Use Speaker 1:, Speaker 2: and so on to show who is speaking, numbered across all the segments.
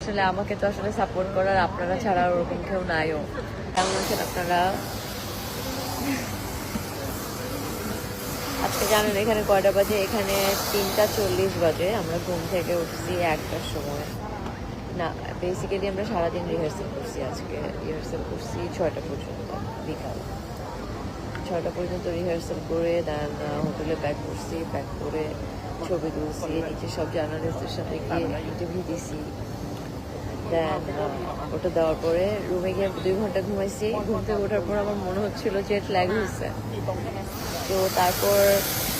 Speaker 1: আসলে আমাকে তো আসলে সাপোর্ট করার আপনারা ছাড়া ওরকম কেউ নাইও। কেমন আছেন আপনারা? আজকে জানেন এখানে কয়টা বাজে? এখানে 3:40 বাজে। আমরা ঘুম থেকে উঠছি 1টার সময়। না, বেসিক্যালি আমরা সারাদিন রিহার্সাল করছি। আজকে রিহার্সাল করছি 6টা পর্যন্ত, বিকাল 6টা পর্যন্ত রিহার্সাল করে দেন হোটেলে ব্যাক করছি। ব্যাক করে ছবি তুলছি, নিচে সব জার্নালিস্টদের সাথে গিয়ে ইন্টারভিউ দিছি। দেন ওটা দেওয়ার পরে রুমে গিয়ে 2 ঘন্টা ঘুমাইছি। ঘুম থেকে ওঠার পর আমার মনে হচ্ছিল জেট ল্যাগ হয়েছে। তো তারপর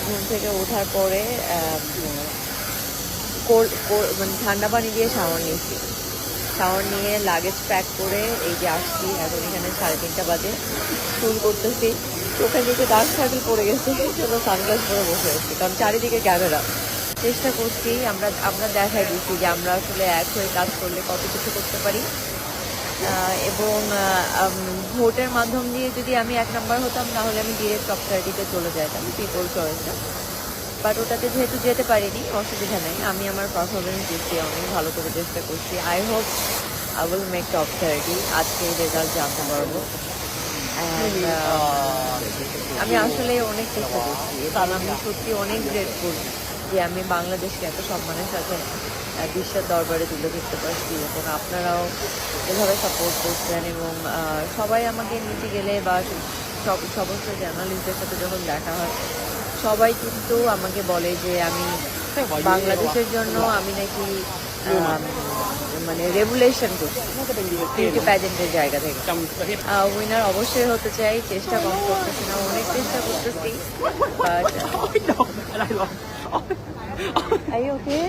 Speaker 1: ঘুম থেকে ওঠার পরে মানে ঠান্ডা পানি দিয়ে শাওয়ার নিয়েছি। শাওয়ার নিয়ে লাগেজ প্যাক করে এই যে আসছি। এখন এখানে 3:30 বাজে। চুল করতেছি, চোখের নিচে ডার্ক সার্কেল পড়ে গেছে। চলো সানগ্লাস পরে বসে আছি, কারণ চারিদিকে ক্যামেরা। চেষ্টা করছি, আমরা দেখাই দিচ্ছি যে আমরা আসলে এক হয়ে কাজ করলে কত কিছু করতে পারি। এবং ভোটের মাধ্যম দিয়ে যদি আমি 1 নাম্বার হতাম, তাহলে আমি ডিরেক্ট টপ 30-তে চলে যেতাম, পিপল চয়েসে। বাট ওটাতে যেহেতু যেতে পারিনি, অসুবিধা নেই। আমি আমার পারফরমেন্স দিচ্ছি, অনেক ভালো করে চেষ্টা করছি। I hope I will make top 30। আজকে রেজাল্ট জানতে পারবো। আমি আসলে অনেক চেষ্টা করছি এবং আমি সত্যি অনেক গ্রেটফুল যে আমি বাংলাদেশকে এত সম্মানের সাথে বিশ্বের দরবারে তুলে ধরতে পারছি। এবং আপনারাও এভাবে সাপোর্ট করছেন। এবং সবাই আমাকে নিতে গেলে বা সমস্ত জার্নালিস্টদের সাথে যখন দেখা হয়, সবাই কিন্তু আমাকে বলে যে আমি বাংলাদেশের জন্য আমি নাকি মানে রেগুলেশন করছি বিউটি প্যাজেন্টের জায়গা থেকে। উইনার অবশ্যই হতে চাই, চেষ্টা কম করতেছি না, অনেক চেষ্টা করতেছি। But Are you okay?